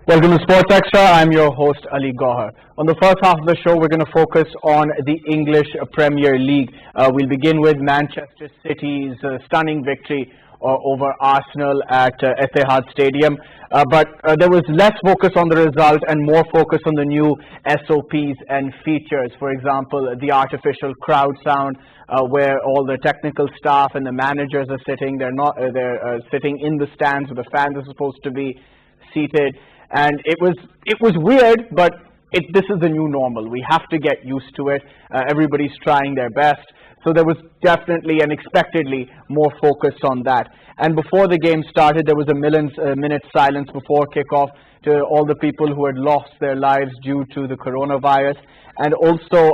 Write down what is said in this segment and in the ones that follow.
Welcome to Sports Extra. I'm your host Ali Gohar. On the first half of the show, we're going to focus on the English Premier League. We'll begin with Manchester City's stunning victory over Arsenal at Etihad Stadium. But there was less focus on the result and more focus on the new SOPs and features. For example, the artificial crowd sound, where all the technical staff and the managers are sitting. They're sitting in the stands where the fans are supposed to be seated. And it was weird, but this is the new normal. We have to get used to it. Everybody's trying their best. So there was definitely and expectedly more focus on that. And before the game started, there was a minute silence before kickoff to all the people who had lost their lives due to the coronavirus. And also,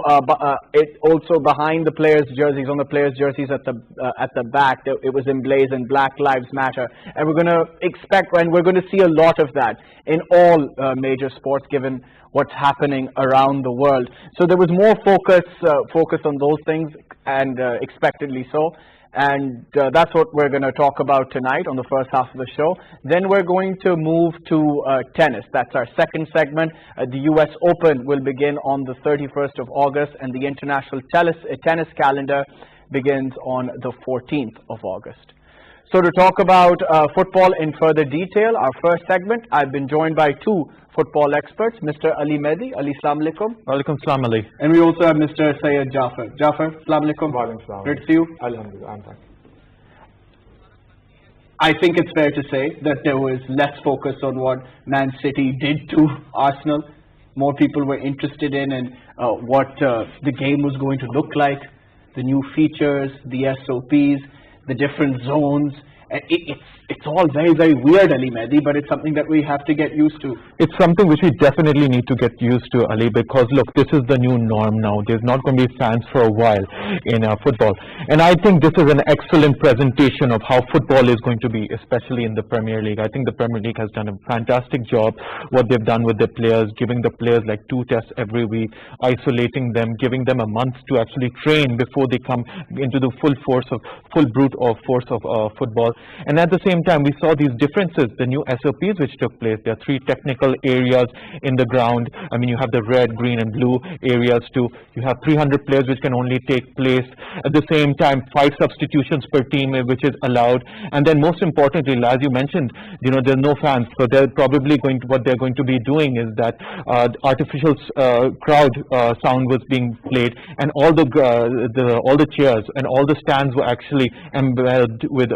behind the players' jerseys, on the players' jerseys at the back, it was emblazoned Black Lives Matter. And we're going to see a lot of that in all major sports, given what's happening around the world. So there was more focus on those things, and expectedly so. And that's what we're going to talk about tonight on the first half of the show. Then we're going to move to tennis. That's our second segment. The US Open will begin on the 31st of August, and the international tennis calendar begins on the 14th of August. So to talk about football in further detail, our first segment, I've been joined by two football experts, Mr. Ali Mehdi. Ali, Assalamu alaikum. Walaikum salam, Ali. And we also have Mr. Syed Jafar. Jafar, Assalamu alaikum. Walaikum salam. Great to see you. Alhamdulillah, I'm fine. I think it's fair to say that there was less focus on what Man City did to Arsenal. More people were interested in what the game was going to look like, the new features, the SOPs, the different zones. It's all very, very weird, Ali Mehdi, but it's something that we have to get used to. It's something which we definitely need to get used to, Ali, because look, this is the new norm now. There's not going to be fans for a while in football. And I think this is an excellent presentation of how football is going to be, especially in the Premier League. I think the Premier League has done a fantastic job, what they've done with the players, giving the players like 2 tests every week, isolating them, giving them a month to actually train before they come into the full force of football. And at the same time, we saw these differences, the new SOPs which took place. There are 3 technical areas in the ground. I mean, you have the red, green and blue areas too. You have 300 players which can only take place. At the same time, 5 substitutions per team which is allowed. And then most importantly, as you mentioned, there are no fans. So they're probably what they're going to be doing is that artificial crowd sound was being played, and all the chairs and all the stands were actually embellished with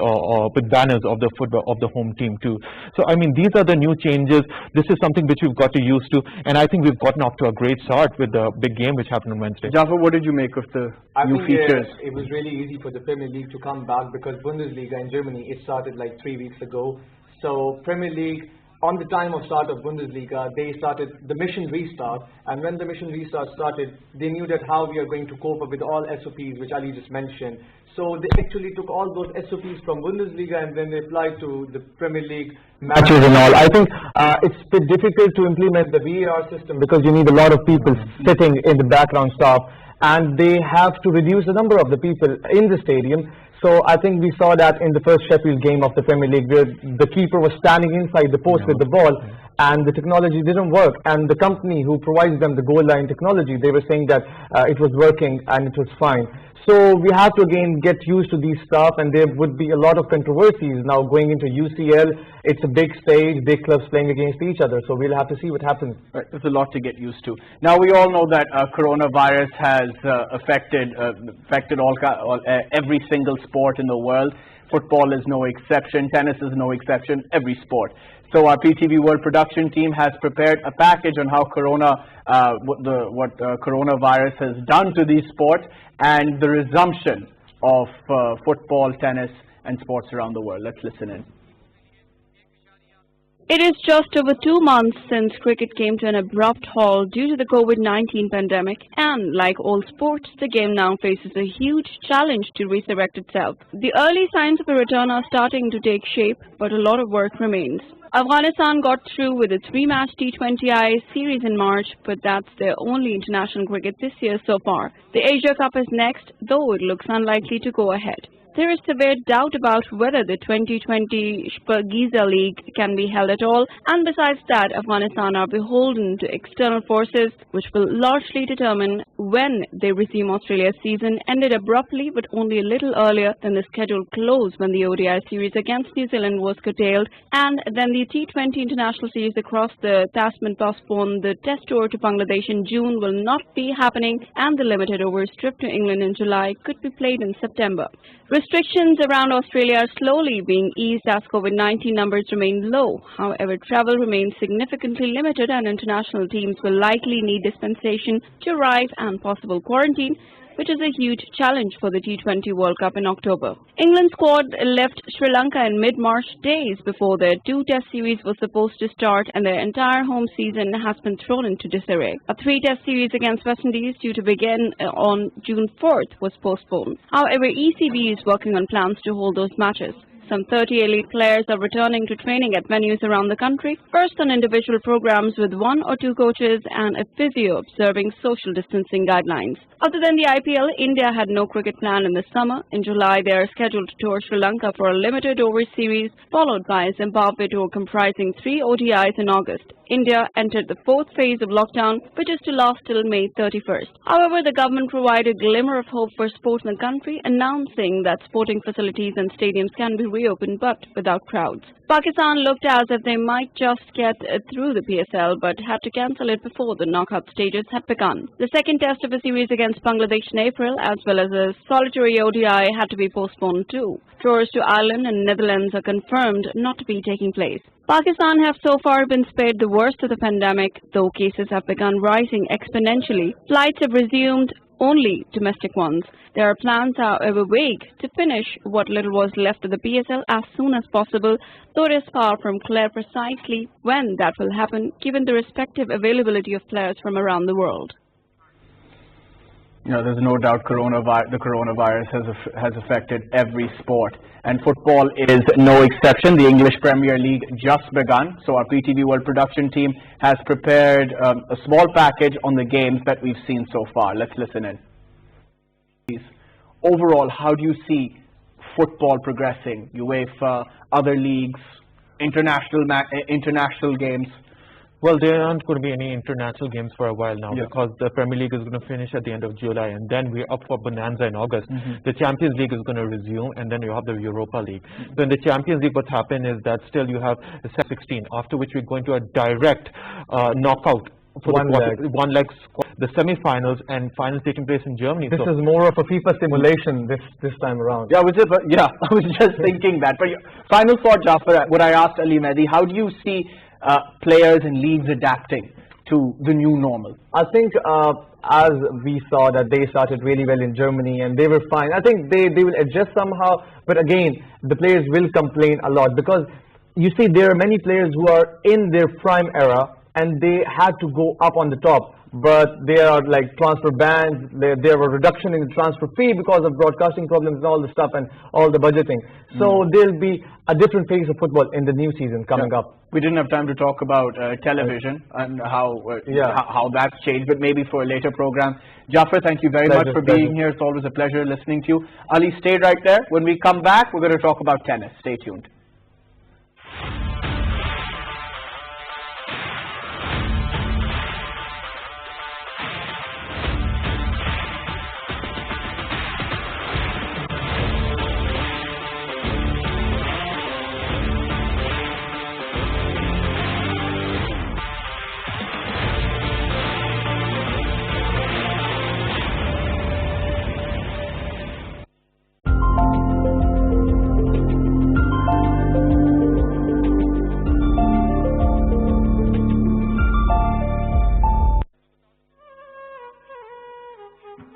banners of the home team too. So I mean, these are the new changes. This is something which we've got to use to, and I think we've gotten off to a great start with the big game which happened on Wednesday. Jafar, what did you make of the new features? It was really easy for the Premier League to come back because Bundesliga in Germany, it started like 3 weeks ago. So Premier League, on the time of start of Bundesliga, they started the mission restart, and when the mission restart started, they knew that how we are going to cope up with all SOPs which Ali just mentioned. So they actually took all those SOPs from Bundesliga and then they applied to the Premier League matches and all. I think it's a bit difficult to implement the VAR system because you need a lot of people sitting in the background staff, and they have to reduce the number of the people in the stadium. So I think we saw that in the first Sheffield game of the Premier League, where the keeper was standing inside the post with the ball, and the technology didn't work. And the company who provides them the goal line technology, they were saying that it was working and it was fine. So we have to again get used to these stuff, and there would be a lot of controversies now going into UCL. It's a big stage, big clubs playing against each other, so we'll have to see what happens. Right, there's a lot to get used to. Now we all know that coronavirus has affected every single sport in the world. Football is no exception, tennis is no exception, every sport. So our PTV World production team has prepared a package on how coronavirus has done to these sports and the resumption of football, tennis and sports around the world. Let's listen in. It is just over 2 months since cricket came to an abrupt halt due to the COVID-19 pandemic, and like all sports, the game now faces a huge challenge to resurrect itself. The early signs of a return are starting to take shape, but a lot of work remains. Afghanistan got through with a 3-match T20I series in March, but that's their only international cricket this year so far. The Asia Cup is next, though it looks unlikely to go ahead. there is severe doubt about whether the 2020 Giza League can be held at all, and besides that, Afghanistan are beholden to external forces which will largely determine when they resume. Australia's season ended abruptly but only a little earlier than the scheduled close when the ODI series against New Zealand was curtailed, and then the T20 international series across the Tasman postponed. The test tour to Bangladesh in June will not be happening, and the limited overs trip to England in July could be played in September. Restrictions around Australia are slowly being eased as COVID-19 numbers remain low. However, travel remains significantly limited and international teams will likely need dispensation to arrive and possible quarantine, which is a huge challenge for the T20 World Cup in October. England squad left Sri Lanka in mid-March, days before their two-test series was supposed to start, and their entire home season has been thrown into disarray. A three-test series against West Indies due to begin on June 4th was postponed. However, ECB is working on plans to hold those matches. Some 30 elite players are returning to training at venues around the country, first on individual programs with 1 or 2 coaches and a physio observing social distancing guidelines. Other than the IPL, India had no cricket plan in the summer. In July, they are scheduled to tour Sri Lanka for a limited over series, followed by a Zimbabwe tour comprising 3 ODIs in August. India entered the 4th phase of lockdown, which is to last till May 31st. However, the government provided a glimmer of hope for sport in the country, announcing that sporting facilities and stadiums can be reopened but without crowds. Pakistan looked as if they might just get through the PSL but had to cancel it before the knockout stages had begun. The second test of a series against Bangladesh in April, as well as a solitary ODI, had to be postponed too. Tours to Ireland and Netherlands are confirmed not to be taking place. Pakistan have so far been spared the worst of the pandemic, though cases have begun rising exponentially. Flights have resumed, only domestic ones. There are plans, however vague, to finish what little was left of the PSL as soon as possible, though it is far from clear precisely when that will happen, given the respective availability of players from around the world. You know, there's no doubt the coronavirus has affected every sport, and football is no exception. The English Premier League just begun, so our PTV World production team has prepared a small package on the games that we've seen so far. Let's listen in. Overall, how do you see football progressing? UEFA, other leagues, international games? Well, there aren't going to be any international games for a while now, Yeah. because the Premier League is going to finish at the end of July, and then we're up for bonanza in August. The Champions League is going to resume, and then you have the Europa League. So in the Champions League, what's happened is that still you have the 16, after which we're going to a direct knockout for one leg, the semi-finals and finals taking place in Germany. This is more of a FIFA simulation this time around. Yeah, I was just thinking that. But final thought, Jafar, what I asked Ali Mehdi, how do you see players and leagues adapting to the new normal? I think as we saw that they started really well in Germany and they were fine. I think they will adjust somehow, but again, the players will complain a lot, because you see there are many players who are in their prime era and they had to go up on the top. But there are like transfer bans, there were reduction in the transfer fee because of broadcasting problems and all the stuff and all the budgeting. So there'll be a different phase of football in the new season coming up. We didn't have time to talk about television and how that's changed, but maybe for a later program. Jafar, thank you very much for being here. It's always a pleasure listening to you. Ali, stay right there. When we come back, we're going to talk about tennis. Stay tuned.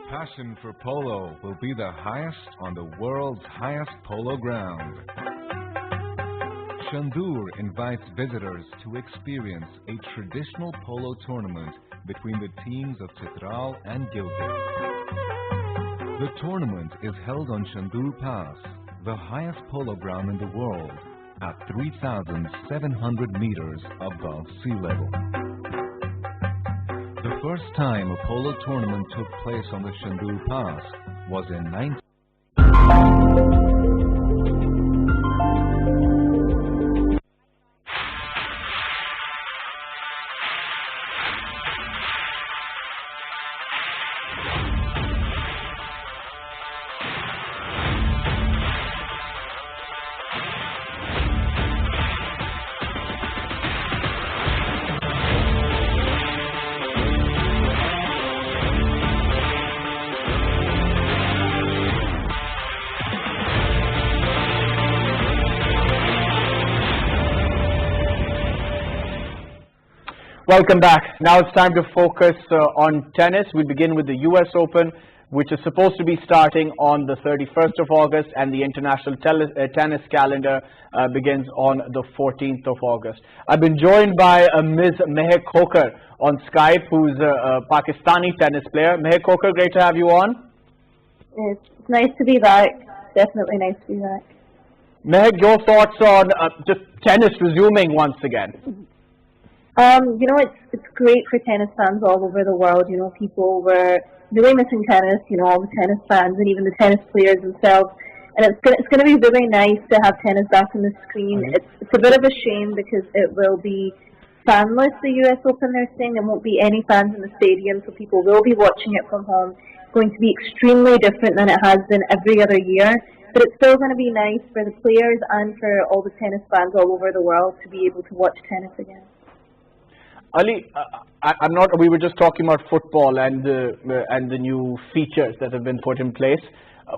Passion for polo will be the highest on the world's highest polo ground. Chandur invites visitors to experience a traditional polo tournament between the teams of Chitral and Gilgit. The tournament is held on Chandur Pass, the highest polo ground in the world, at 3,700 meters above sea level. The first time a polo tournament took place on the Chandur Pass was in 19... Welcome back. Now it's time to focus on tennis. We begin with the US Open, which is supposed to be starting on the 31st of August, and the international tennis calendar begins on the 14th of August. I've been joined by Ms. Mehak Khokar on Skype, who's a Pakistani tennis player. Mehak Khokar, great to have you on. It's nice to be back. Definitely nice to be back. Mehak, your thoughts on just tennis resuming once again? You know, it's great for tennis fans all over the world. You know, people were really missing tennis. You know, all the tennis fans and even the tennis players themselves. And it's going to be really nice to have tennis back on the screen. It's a bit of a shame because it will be fanless. The US Open, they're saying there won't be any fans in the stadium, so people will be watching it from home. It's going to be extremely different than it has been every other year. But it's still going to be nice for the players and for all the tennis fans all over the world to be able to watch tennis again. Ali, I'm not. We were just talking about football and the new features that have been put in place.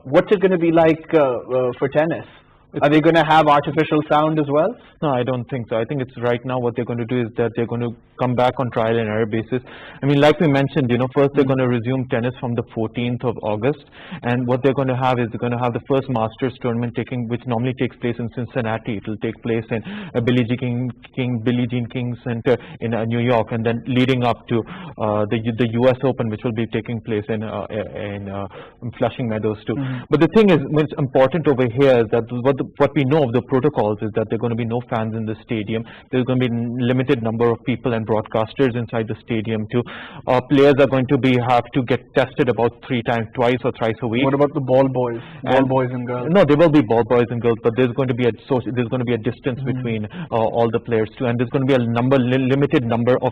What's it going to be like for tennis? Are they going to have artificial sound as well? No, I don't think so. I think it's right now what they're going to do is that they're going to come back on trial and error basis. I mean, like we mentioned, you know, first they're going to resume tennis from the 14th of August. And what they're going to have is they're going to have the first Masters tournament which normally takes place in Cincinnati. It will take place in Billie Jean King Center in New York, and then leading up to the US Open, which will be taking place in Flushing Meadows too. But the thing is, what's important over here is that what we know of the protocols is that there are going to be no fans in the stadium. There's going to be limited number of people and broadcasters inside the stadium too. Players are going to have to get tested about twice or thrice a week. What about the ball boys and girls? No, there will be ball boys and girls, but there's going to be a distance between all the players too, and there's going to be a limited number of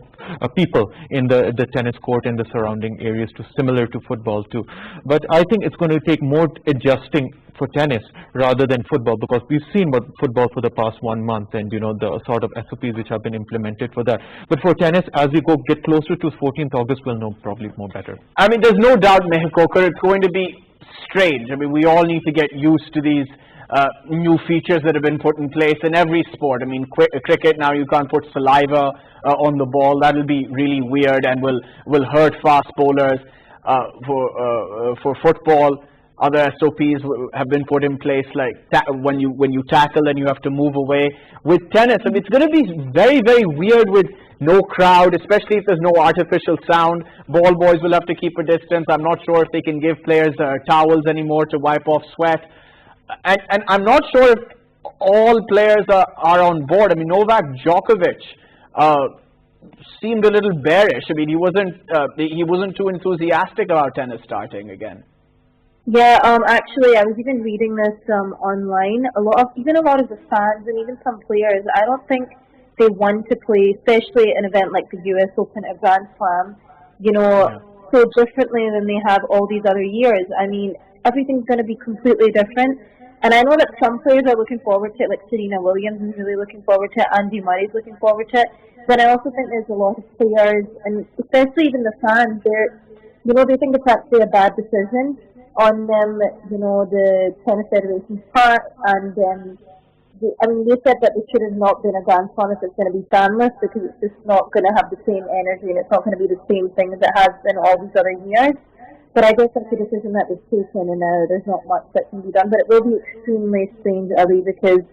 people in the tennis court and the surrounding areas too, similar to football too. But I think it's going to take more adjusting for tennis rather than football, because we've seen what football for the past 1 month, and you know the sort of SOPs which have been implemented for that. But for tennis, as we get closer to 14th August, we'll know probably more better. I mean, there's no doubt, Mehak Khokar, it's going to be strange. I mean, we all need to get used to these new features that have been put in place in every sport. I mean, cricket, now you can't put saliva on the ball. That'll be really weird and will hurt fast bowlers. For football, other SOPs have been put in place, like when you tackle, then you have to move away. With tennis, I mean, it's going to be very, very weird with no crowd, especially if there's no artificial sound. Ball boys will have to keep a distance. I'm not sure if they can give players towels anymore to wipe off sweat. And I'm not sure if all players are on board. I mean, Novak Djokovic seemed a little bearish. I mean, he wasn't too enthusiastic about tennis starting again. Yeah, actually, I was even reading this online. A lot of the fans and even some players, I don't think they want to play, especially an event like the US Open at Grand Slam, you know, so differently than they have all these other years. I mean, everything's going to be completely different. And I know that some players are looking forward to it, like Serena Williams is really looking forward to it, Andy Murray's looking forward to it. But I also think there's a lot of players, and especially even the fans, they think it's actually a bad decision on them, you know, the Tennis Federation's part, and they said that it should have not been a Grand Slam if it's going to be fanless, because it's just not going to have the same energy and it's not going to be the same thing as it has been all these other years. But I guess that's a decision that was taken, and there's not much that can be done. But it will be extremely strange, Ali, because,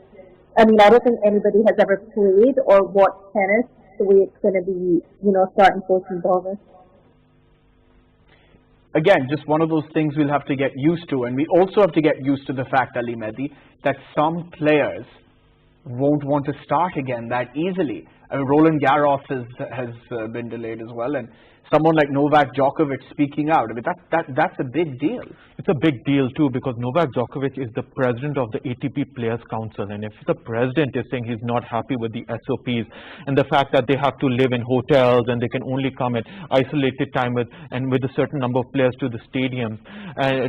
I mean, I don't think anybody has ever played or watched tennis the way it's going to be, you know, starting 14th August. Again, just one of those things we'll have to get used to. And we also have to get used to the fact, Ali Mehdi, that some players won't want to start again that easily. I mean, Roland Garros has been delayed as well, and someone like Novak Djokovic speaking out. I mean, that's a big deal. It's a big deal too, because Novak Djokovic is the president of the ATP Players Council, and if the president is saying he's not happy with the SOPs and the fact that they have to live in hotels and they can only come at isolated time with a certain number of players to the stadiums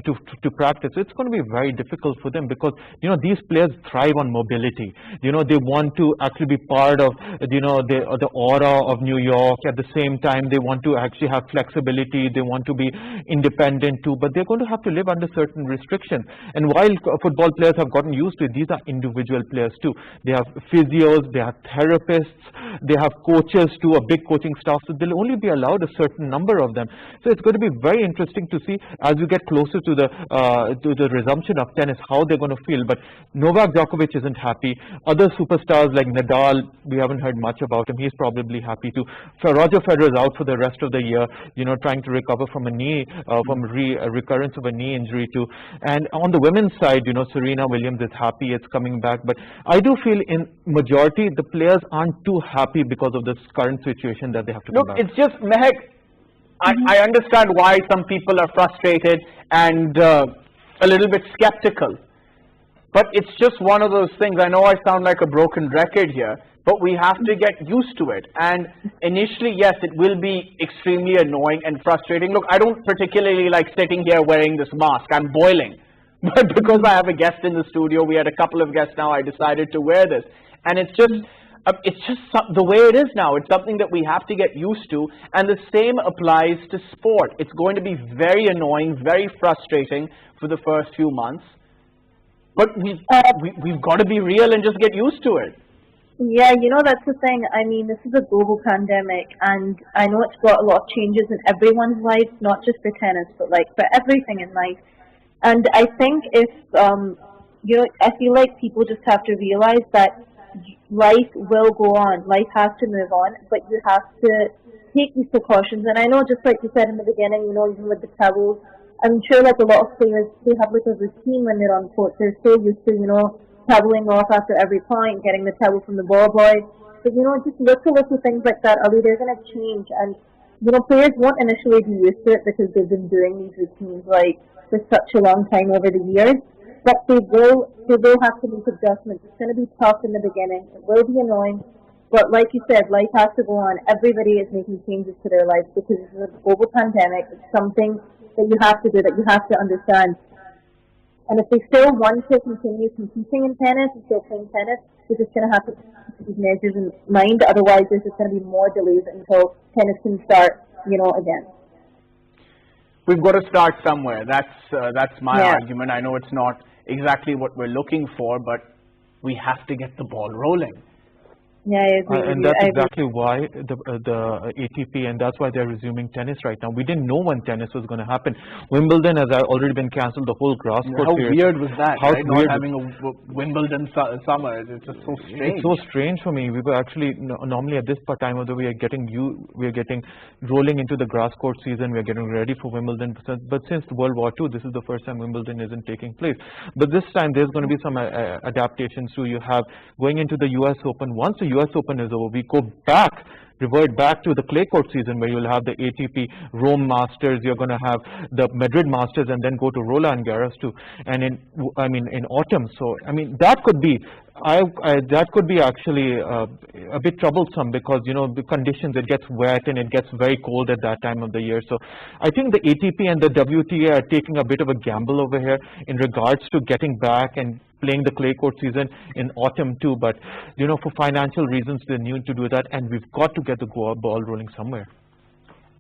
to practice, it's going to be very difficult for them, because you know these players thrive on mobility. You know, they want to actually be part of the aura of New York. At the same time, they want to actually have flexibility. They want to be independent too, but they're going to have to live under certain restrictions. And while football players have gotten used to it, these are individual players too. They have physios, they have therapists, they have coaches too, a big coaching staff. So they'll only be allowed a certain number of them. So it's going to be very interesting to see as we get closer to the resumption of tennis how they're going to feel. But Novak Djokovic isn't happy. Other superstars like Nadal, we haven't heard much about him. He's probably happy too. So Roger Federer is out for the rest of the year, trying to recover from a knee, a recurrence of a knee injury too. And on the women's side, Serena Williams is happy, it's coming back. But I do feel in majority, the players aren't too happy because of this current situation that they have to come back. It's just, Mehak, I understand why some people are frustrated and a little bit skeptical. But it's just one of those things. I know I sound like a broken record here, but we have to get used to it. And initially, yes, it will be extremely annoying and frustrating. Look, I don't particularly like sitting here wearing this mask. I'm boiling. But because I have a guest in the studio, we had a couple of guests now, I decided to wear this. And it's just the way it is now. It's something that we have to get used to. And the same applies to sport. It's going to be very annoying, very frustrating for the first few months. But we've got to be real and just get used to it. Yeah, that's the thing. I mean, this is a global pandemic, and I know it's brought a lot of changes in everyone's life, not just for tennis, but for everything in life. And I think if, I feel like people just have to realize that life will go on. Life has to move on, but you have to take these precautions. And I know, just like you said in the beginning, even with the towels, I'm sure a lot of players, they have a routine when they're on court. They're so used to, toweling off after every point, getting the towel from the ball boy. But, just little things like that, Ali, they're going to change. And, players won't initially be used to it because they've been doing these routines, for such a long time over the years. But they will have to make adjustments. It's going to be tough in the beginning. It will be annoying. But like you said, life has to go on. Everybody is making changes to their lives because this is a global pandemic. It's something that you have to do, that you have to understand. And if they still want to continue competing in tennis and still playing tennis, they're just going to have to keep these measures in mind. Otherwise, there's just going to be more delays until tennis can start, again. We've got to start somewhere. That's my argument. I know it's not exactly what we're looking for, but we have to get the ball rolling. Yeah, I agree. And that's exactly why the ATP, and that's why they're resuming tennis right now. We didn't know when tennis was going to happen. Wimbledon has already been cancelled, the whole grass court How series. weird was that, How right? weird Not having a Wimbledon summer. It's just so strange. It's so strange for me. We were actually, normally at this time of the we are getting rolling into the grass court season. We are getting ready for Wimbledon. But since World War II, this is the first time Wimbledon isn't taking place. But this time there's going to be some adaptations too. You have going into the US Open. Once the US Open is over, we revert back to the clay court season where you'll have the ATP Rome Masters, you're going to have the Madrid Masters, and then go to Roland Garros too. And in autumn. So that could be that could be actually a bit troublesome because the conditions, it gets wet and it gets very cold at that time of the year. So I think the ATP and the WTA are taking a bit of a gamble over here in regards to getting back and playing the clay court season in autumn too. But for financial reasons they need to do that, and we've got to get the ball rolling somewhere.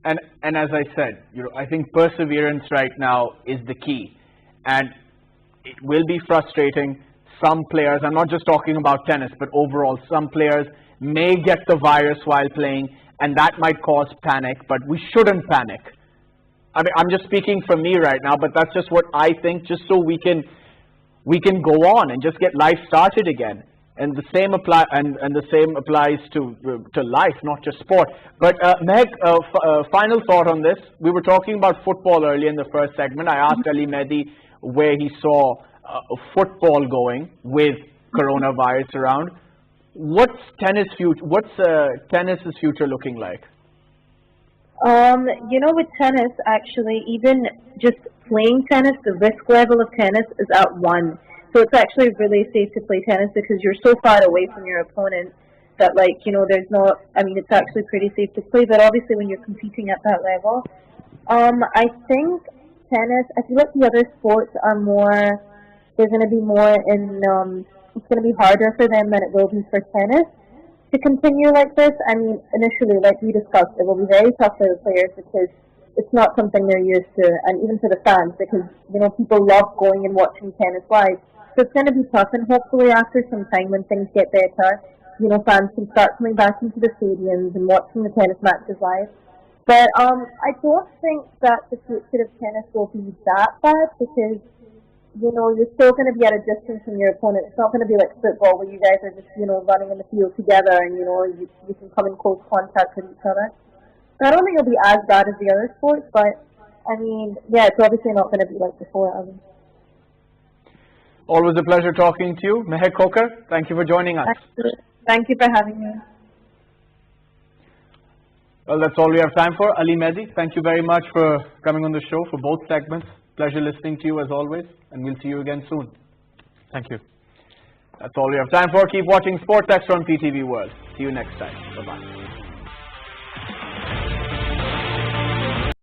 And as I said, I think perseverance right now is the key, and it will be frustrating. Some players, I'm not just talking about tennis, but overall, some players may get the virus while playing, and that might cause panic, but we shouldn't panic. I'm just speaking for me right now, but that's just what I think, just so we can go on and just get life started again. And the same applies to life, not just sport. But Mehak, final thought on this. We were talking about football earlier in the first segment. I asked Ali Mehdi where he saw football going with coronavirus around. What's tennis's future looking like? With tennis, actually, even just playing tennis, the risk level of tennis is at 1. So it's actually really safe to play tennis because you're so far away from your opponent that, there's no, it's actually pretty safe to play. But obviously when you're competing at that level, I think tennis, I feel like the other sports are more, they're going to be more in, it's going to be harder for them than it will be for tennis. to continue like this. I mean, initially, like we discussed, it will be very tough for the players because it's not something they're used to, and even for the fans, because, you know, people love going and watching tennis live. So it's going to be tough, and hopefully after some time when things get better, you know, fans can start coming back into the stadiums and watching the tennis matches live. But I don't think that the future of tennis will be that bad because, you know, you're still going to be at a distance from your opponent. It's not going to be like football where you guys are just, you know, running in the field together and, you know, you can come in close contact with each other. So I don't think it'll be as bad as the other sports, but, I mean, yeah, it's obviously not going to be like before. Always a pleasure talking to you. Mehek Kokar, thank you for joining us. Thank you for having me. Well, that's all we have time for. Ali Mehdi, thank you very much for coming on the show for both segments. Pleasure listening to you as always, and we'll see you again soon. Thank you. That's all we have time for. Keep watching Sports Extra on PTV World. See you next time. Bye-bye.